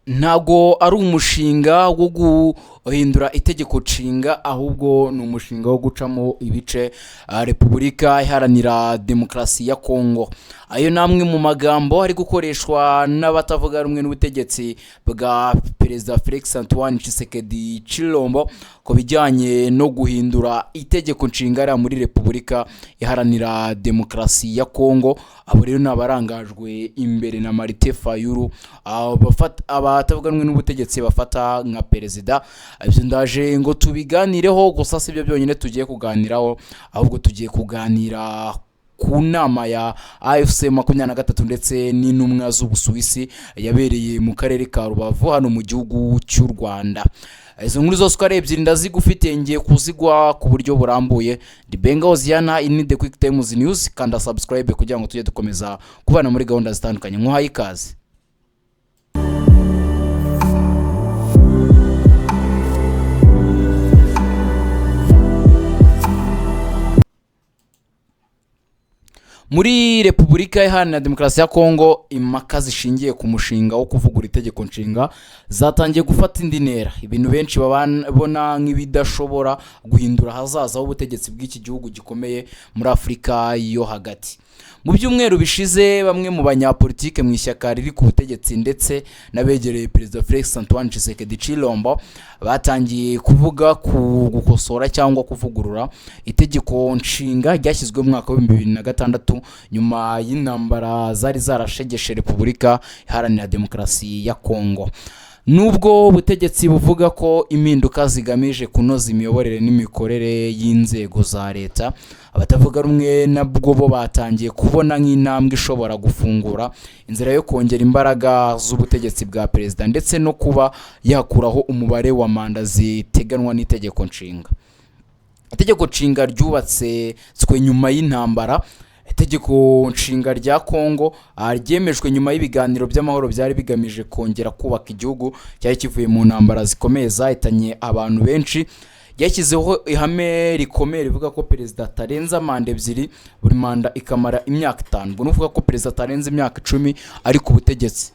ntago ari umushinga wo guhindura itegeko nshinga, ahubwo ni umushinga wo gucamo ibice Repubulika Iharanira Demokarasi ya Kongo. Ayo namwe mu magambo ari gukoreshwa n'abatavuga rumwe n'ubutegetsi bwa Perezida Felix Antoine Tshisekedi Tshilombo ko bijyanye no guhindura itegeko nshinga muri Repubulika Iharanira Demokarasi ya Kongo. Abo rero nabarangajwe imbere na Martin Fayulu, abatavuga rumwe n'ubutegetsi bafata nka perezida. Ibyo ndaje ngo tubiganireho, gusa si byo byonyine tugiye kuganiraho, ahubwo tugiye kuganira ku nama ya AFC 23 ndetse n'intumwa z'Ubusuwisi yabereye mu karere ka Rubavu hano mu gihugu cy'u Rwanda. Izo nkuru zose uko ari ebyiri ndazigufite, ngiye kuzigwa ku buryo burambuye. Di Benga Oziana in the Quick Times News, kanda subscribe kugira ngo tujye dukomeza kubana muri gahunda zitandukanye. Nkuhaye ikaze. Muri Repubulika Iharanira Demokarasi ya Kongo, impaka zishingiye ku mushinga wo kuvugura itegeko nshinga zatangiye gufata indi ntera. Ibintu benshi babona nk'ibidashobora guhindura hazaza h'ubutegetsi bw'iki gihugu gikomeye muri Afurika yo hagati. Mu byumweru bishize, bamwe mu banyapolitike mu ishyaka riri ku butegetsi ndetse nabegereye Perezida Felix Antoine Tshisekedi Tshilombo batangiye kuvuga ku gukosora cyangwa kuvugurura itegeko nshinga ryashyizwe mu mwaka wa 2006 nyuma y'intambara zari zarashegeshe Repubulika Iharanira Demokarasi ya Kongo. Nubwo ubutegetsi buvuga ko impinduka zigamije kunoza imiyoborere n'imikorere y'inzego za leta, abatavuga rumwe nabwo bo batangiye kubona nk'intambwe ishobora gufungura inzira yo kongera imbaraga z'ubutegetsi bwa perezida ndetse no kuba yakuraho umubare wa manda ziteganwa n'itegeko nshinga. Itegeko nshinga ryubatse nyuma y'intambara. Itegeko nshinga rya Kongo ryemejwe nyuma y'ibiganiro by'amahoro byari bigamije kongera kubaka igihugu cyari kivuye mu ntambara zikomeye zahitanye abantu benshi. Yashyizeho ihame rikomeye rivuga ko perezida atarenza manda ebyiri, buri manda ikamara imyaka 5. Ubwo nuvuga ko perezida atarenza imyaka 10 ari ku butegetsi.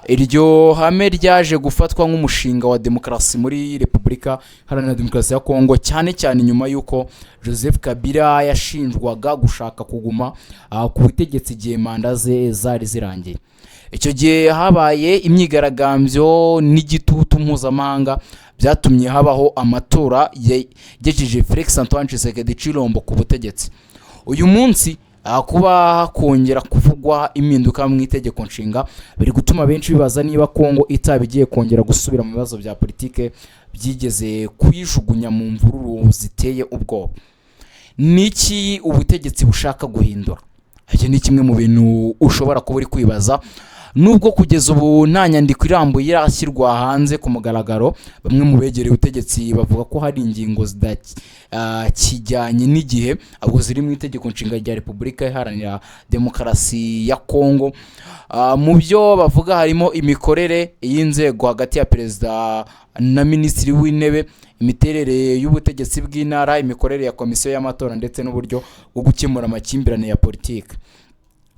Iryo hame ryaje gufatwa nk'umushinga wa demokarasi muri Repubulika Iharanira Demokarasi ya Kongo, cyane cyane nyuma y'uko Joseph Kabila yashinjwaga gushaka kuguma ku butegetsi igihe manda ze zari zirangiye. Icyo gihe habaye imyigaragambyo n'igitutu mpuzamahanga byatumye habaho amatora yegejeje Felix Antoine Tshisekedi Tshilombo ku butegetsi. Uyu munsi kuba kongera kuvugwa impinduka mu itegeko nshinga biri gutuma benshi bibaza niba Kongo itabigiye kongera gusubira mu bibazo bya politike byigeze kuyijugunya mu mvururu ziteye ubwoba. Niki ubutegetsi bushaka guhindura? Icyo ni kimwe mu bintu ushobora kuba uri kwibaza, nubwo kugeza ubu nta nyandiko irambuye irashyirwa hanze ku mugaragaro. Bamwe mu begereye ubutegetsi bavuga ko hari ingingo kijyanye n'igihe ahubwo ziri mu itegeko nshinga rya Repubulika Iharanira Demokarasi ya Kongo. Mu byo bavuga harimo imikorere y'inzego hagati ya perezida na minisitiri w'intebe, imiterere y'ubutegetsi bw'intara, imikorere ya komisiyo y'amatora ndetse n'uburyo bwo gukemura amakimbirane ya politiki.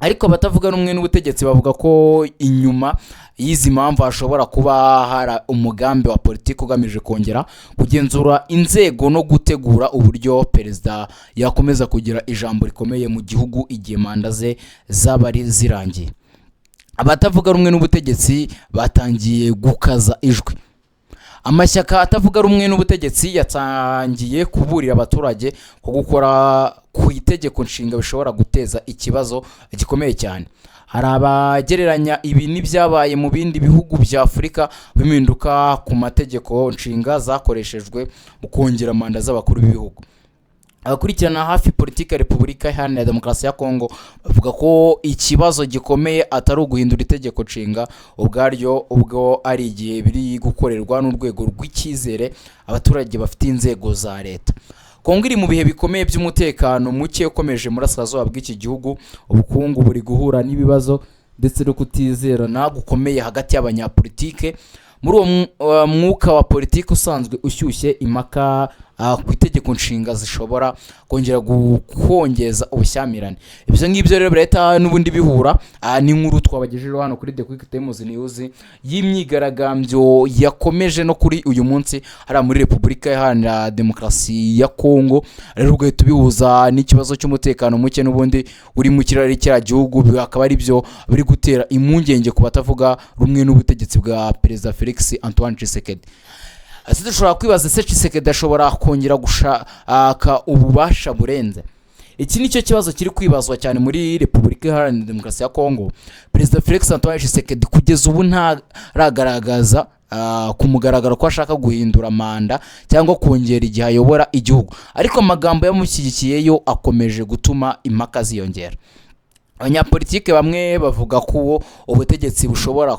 Ariko abatavuga rumwe n'ubutegetsi bavuga ko inyuma y'izi mpamvu hashobora kuba hari umugambi wa politiki ugamije kongera kugenzura inzego no gutegura uburyo perezida yakomeza kugira ijambo rikomeye mu gihugu igihe manda ze zaba zirangiye. Abatavuga rumwe n'ubutegetsi batangiye gukaza ijwi. Amashyaka atavuga rumwe n'ubutegetsi yatangiye kuburira abaturage ko gukora ku itegeko nshinga bishobora guteza ikibazo gikomeye cyane. Hari abagereranya ibi n'ibyabaye mu bindi bihugu bya Afurika biminduka ku mategeko nshinga zakoreshejwe mu kongera manda z'abakuru b'ibihugu. Abakurikirana hafi politiki ya Repubulika Iharanira Demokarasi ya Kongo bavuga ko ikibazo gikomeye atari uguhindura itegeko nshinga ubwaryo, ubwo ari igihe biri gukorerwa n'urwego rw'icyizere abaturage bafite inzego za leta. Kongo iri mu bihe bikomeye by'umutekano muke ukomeje muri Burasirazuba bw'iki gihugu. Ubukungu buri guhura n'ibibazo ndetse no kutizerana gukomeye hagati y'abanyapolitike. Muri uwo mwuka wa politiki usanzwe ushyushye, impaka ku itegeko nshinga zishobora kongera kongeza ubushyamirane. Ibyo ngibyo rero leta n'ubundi bihura n'inkuru twabagejejeho hano kuri The Quick Times News y'imyigaragambyo yakomeje no kuri uyu munsi hari muri Repubulika Iharanira Demokarasi ya Kongo. Rero ugahita bihuza n'ikibazo cy'umutekano muke n'ubundi uri mu kirere cya gihugu, akaba ari byo biri gutera impungenge ku batavuga rumwe n'ubutegetsi bwa Perezida Felix Antoine Tshisekedi. Ese dushobora kwibaza se Tshisekedi ashobora kongera gushaka ububasha burenze? Iki nicyo kibazo kiri kwibazwa cyane muri Repubulika Iharanira Demokarasi ya Kongo. Perezida Felix Antoine Tshisekedi kugeza ubu ntaragaragaza ku mugaragaro ko ashaka guhindura manda cyangwa kongera igihe ayobora igihugu, ariko amagambo yamushyigikiyeyo akomeje gutuma impaka ziyongera. Abanyapolitike bamwe bavuga ko ubutegetsi bushobora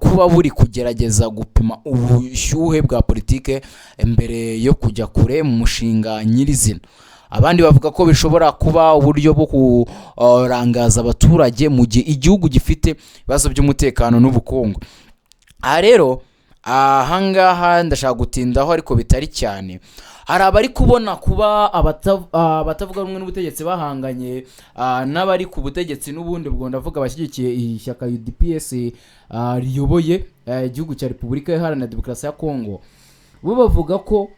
kuba buri kugerageza gupima ubushyuhe bwa politike mbere yo kujya kure mu mushinga nyirizina. Abandi bavuga ko bishobora kuba uburyo bwo kurangaza abaturage mu gihe igihugu gifite ibibazo by'umutekano n'ubukungu. Rero ahangaha ndashaka gutindaho ariko bitari cyane. Hari abari kubona kuba abatavuga rumwe n'ubutegetsi bahanganye n'abari ku butegetsi n'ubundi bwo ndavuga bashyigikiye ishyaka UDPS riyoboye igihugu cya Repubulika Iharanira Demokarasi ya Kongo. Bo bavuga ko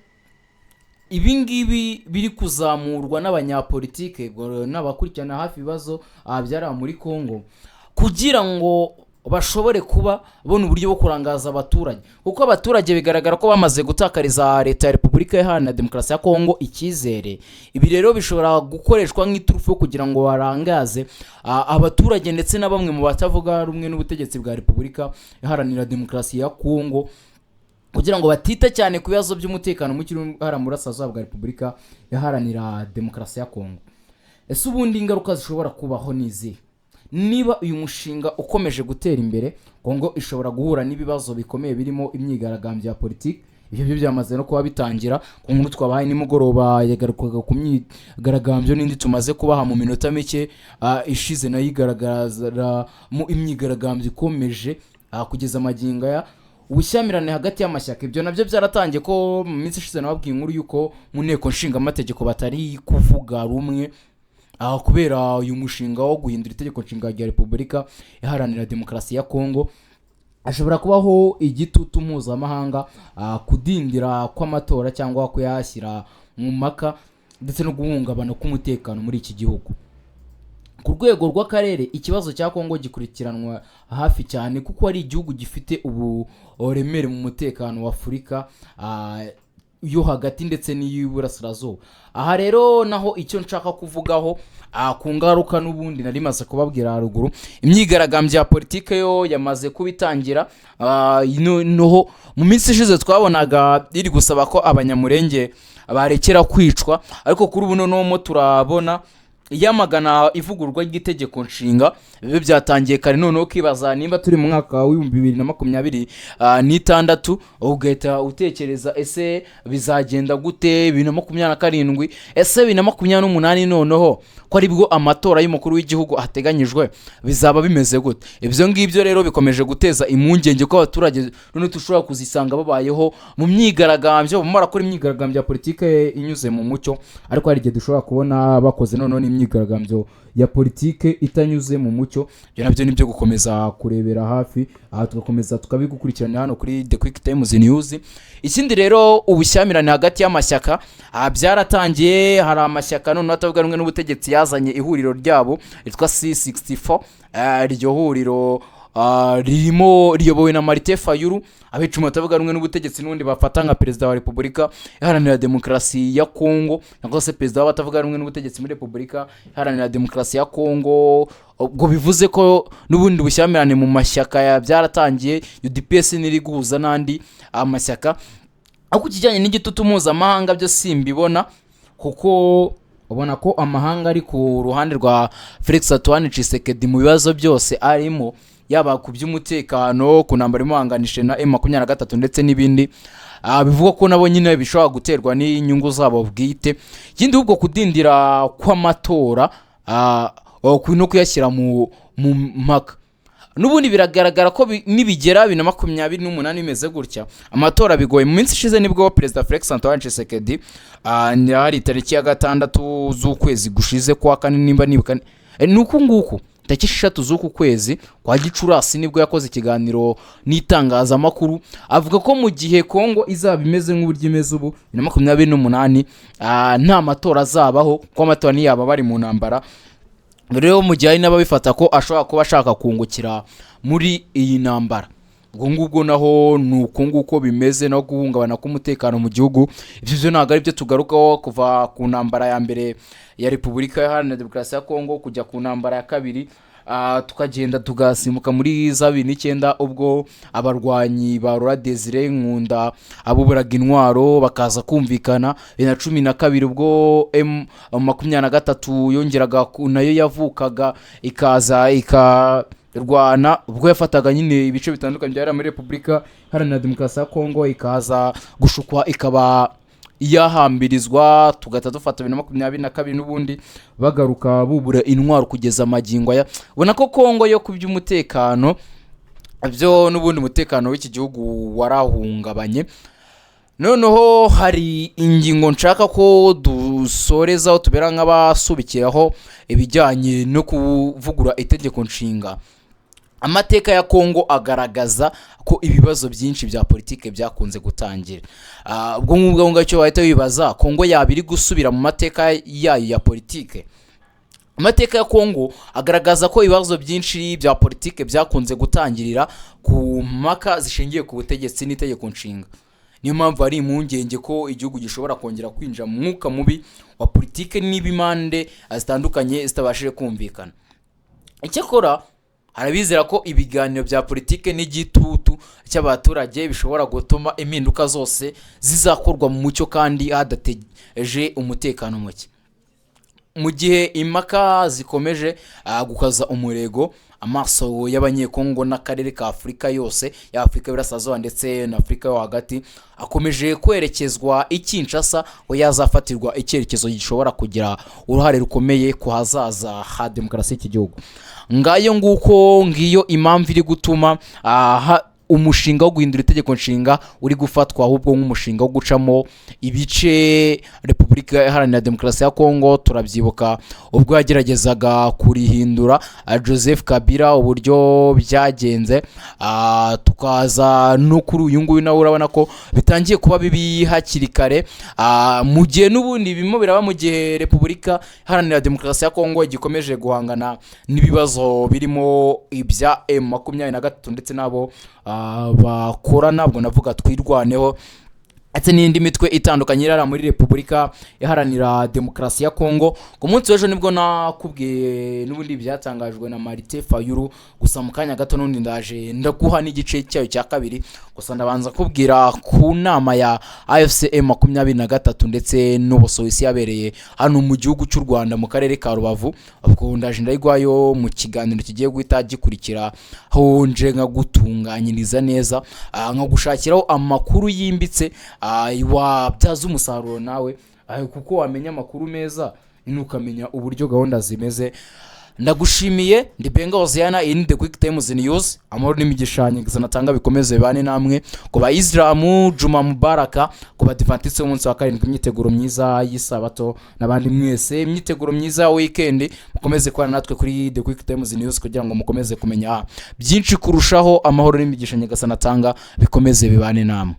ibingibi biri kuzamurwa n'abanyapolitike n'abakurikirana hafi ibibazo byara muri Kongo kugira ngo bashobore kuba bona uburyo bwo kurangaza abaturage, kuko abaturage bigaragara ko bamaze gutakariza leta ya Repubulika Iharanira Demokarasi ya Kongo icyizere. Ibi rero bishobora gukoreshwa nk'iturufu kugira ngo barangaze abaturage ndetse na bamwe mu batavuga rumwe n'ubutegetsi bwa Repubulika Iharanira Demokarasi ya Kongo kugira ngo batita cyane ku bibazo by'umutekano mu kiraro murasaza bwa Repubulika Iharanira Demokarasi ya Kongo. Ese ubundi ingaruka zishobora kubaho nizi? Niba uyu mushinga ukomeje gutera imbere, Kongo ishobora guhura n'ibibazo bikomeye birimo imyigaragambyo ya politiki. Ibyo byo byamaze no kuba bitangira. Ku nkuru twabahaye nimugoroba yagarukaga ku myigaragambyo n'indi tumaze kubaha mu minota mike ishize nayo igaragara mu imyigaragambyo ikomeje kugeza amagingo ya ubushyamirane hagati y'amashyaka. Ibyo nabyo byaratangiye ko mu minsi ishize nababwiye inkuru yuko mu nteko nshinga amategeko batari kuvuga rumwe kubera uyu mushinga wo guhindura itegeko nshinga rya Repubulika Iharanira Demokarasi ya Kongo. Ashobora kubaho igitutu mpuzamahanga kudindira kw'amatora cyangwa kuyashyira mu maka ndetse no guhungabana k'umutekano muri iki gihugu. Ku rwego rw'akarere ikibazo cya Kongo gikurikiranwa hafi cyane kuko ari igihugu gifite uburemere mu mutekano wa Afurika yo hagati ndetse n'iy'Iburasirazuba. Aha rero naho icyo nshaka kuvugaho ku ngaruka n'ubundi nari maze kubabwira haruguru, imyigaragambyo ya politike yo yamaze kubitangira. Noho mu minsi ishize twabonaga iri gusaba ko abanyamurenge barekera kwicwa, ariko kuri ubu noneho turabona yamagana ivugurwa ry'itegeko nshinga. Bibe byatangiye kare noneho kibaza nimba turi mu mwaka wa 2026 ugahita utekereza ese bizagenda gute 2027, ese 2028 noneho ko ari bwo amatora y'umukuru w'igihugu ateganyijwe bizaba bimeze gute? Ibyo ngibyo rero bikomeje guteza impungenge ko abaturage none tushobora kuzisanga babayeho mu myigaragambyo, bamara kuri imyigaragambyo ya politike inyuze mu mucyo, ariko hari igihe dushobora kubona bakoze noneho imyigaragambyo ya politike itanyuze mu mucyo. Ibyo nabyo nibyo gukomeza kurebera hafi, tugakomeza tukabigukurikirana hano kuri The Quick Times News. Ikindi rero ubushyamirane hagati y'amashyaka byaratangiye. Hari amashyaka none atavuga rumwe n'ubutegetsi yazanye ihuriro ryabo ritwa C64. Iryo huriro ririmo riyobowe na Martin Fayulu, abicuma batavuga rumwe n'ubutegetsi n'undi bafata nka perezida wa Repubulika Iharanira Demokarasi ya Kongo, cyangwa se perezida w'abatavuga rumwe n'ubutegetsi muri Repubulika Iharanira Demokarasi ya Kongo. Ubwo bivuze ko n'ubundi bushyamirane mu mashyaka byaratangiye. UDPS niri guhuza n'andi amashyaka. Ako kijyanye n'igitutu mpuzamahanga byo simbibona, kuko ubona ko amahanga ari ku ruhande rwa Felix Antoine Tshisekedi mu bibazo byose arimo, yaba ku by'umutekano, ku ntambara imuhanganishije na M23 ndetse n'ibindi. Bivuga ko nabo nyine bishobora guterwa n'inyungu zabo bwite. Ikindi ubwo kudindira kw'amatora no kuyashyira mu mpaka. n'ubundi biragaragara ko nibigera 2028 bimeze gutya amatora bigoye. Mu minsi ishize nibwo Perezida Felix Antoine Tshisekedi hari tariki ya 6 z'ukwezi gushize kwa kane nimba nibuka nuko nguko tariki 6 z'uku kwezi kwa Gicurasi nibwo yakoze ikiganiro n'itangazamakuru avuga ko mu gihe Kongo izaba imeze nk'uburyo imeze ubu 2028 nta matora azabaho ko amatora niyaba bari mu ntambara. Rero mu gihe n'ababifata ko ashobora kuba ashaka kungukira muri iyi ntambara. Ubwo ngubwo naho nuko nguko bimeze no guhungabana k'umutekano mu gihugu. Ibyo ntabwo ari byo tugarukaho kuva ku ntambara ya mbere ya Repubulika Iharanira Demokarasi ya Kongo kujya ku ntambara ya kabiri, tukagenda tugasimuka muri za 2009 ubwo abarwanyi ba Laurent Désiré Nkunda abuburaga intwaro bakaza kumvikana. 2012 ubwo M23 yongeraga nayo yavukaga ikaza rwana ubwo yafataga nyine ibice bitandukanye byari muri Repubulika Iharanira Demokarasi ya Kongo ikaza gushukwa ikaba yahambirizwa tugata dufata 2022 n'ubundi bagaruka bubura intwaro kugeza magingo aya. Ubona ko Kongo yo kuby'umutekano byo n'ubundi umutekano w'iki gihugu warahungabanye. Noneho hari ingingo nshaka ko dusorezaho tubera nk'abasubikiraho ibijyanye no kuvugura itegeko nshinga. Amateka ya Kongo agaragaza ko ibibazo byinshi bya politike byakunze gutangira. Ubwo ngubwo ngacyo bahita bibaza Kongo yabiri gusubira mu mateka yayo ya politike. Amateka ya Kongo agaragaza ko ibibazo byinshi bya politike byakunze gutangirira ku mpaka zishingiye ku butegetsi n'itegeko nshinga. Niyo mpamvu ari impungenge ko igihugu gishobora kongera kwinjira mu mwuka mubi wa politike n'ibimande zitandukanye zitabashije kumvikana. Icyakora harabizera ko ibiganiro bya politike n'igitutu cy'abaturage bishobora gutuma impinduka zose zizakorwa mu mucyo kandi hadateje umutekano muke. Mu gihe impaka zikomeje gukaza umurego, amaso y'abanyekongo n'akarere ka Afurika yose ya Afurika y'Iburasirazuba ndetse na Afurika yo hagati akomeje kwerekezwa i Kinshasa ngo yazafatirwa icyerekezo gishobora kugira uruhare rukomeye ku hazaza ha demokarasi y'iki gihugu. Ngayo nguko ngiyo impamvu iri gutuma umushinga wo guhindura itegeko nshinga uri gufatwa ahubwo nk'umushinga wo gucamo ibice Repubulika Iharanira Demokarasi ya Kongo. Turabyibuka ubwo yageragezaga kurihindura Joseph Kabila uburyo byagenze, tukaza no kuri uyu nguyu nawe urabona ko bitangiye kuba bibi hakiri kare, mu gihe n'ubundi bimo biraba mu gihe Repubulika Iharanira Demokarasi ya Kongo igikomeje guhangana n'ibibazo birimo ibya M23 ndetse nabo bakora nabwo navuga twirwaneho ate n'indi mitwe itandukanye irara muri Repubulika Iharanira Demokarasi ya Kongo. Ku munsi w'ejo nibwo nakubwiye n'ubundi byatangajwe na Martin Fayulu, gusa mu kanya gato n'undi ndaje ndaguha n'igice cyayo cya kabiri. Gusa ndabanza kubwira ku nama ya AFC M23 ndetse n'Ubusuwisi yabereye hano mu gihugu cy'u Rwanda mu karere ka Rubavu. Ubwo ndaje ndayigwayo mu kiganiro kigiye guhita gikurikira ho nje nka gutunganyiriza neza, nka gushakiraho amakuru yimbitse wabyaza umusaruro nawe, kuko wamenya amakuru meza nukamenya uburyo gahunda zimeze. Ndagushimiye ndi Benga Oziana in the Quick Times News. Amahoro n'imigishanyo natanga bikomeze bane namwe ku ba Islamu Juma Mubaraka, ku ba Adventiste umunsi wa karindwi, imyiteguro myiza y'isabato n'abandi mwese imyiteguro myiza ya weekend. Mukomeze kwana natwe kuri the Quick Times News kugira ngo mukomeze kumenya byinshi kurushaho. Amahoro n'imigishanyo natanga bikomeze bibane namwe.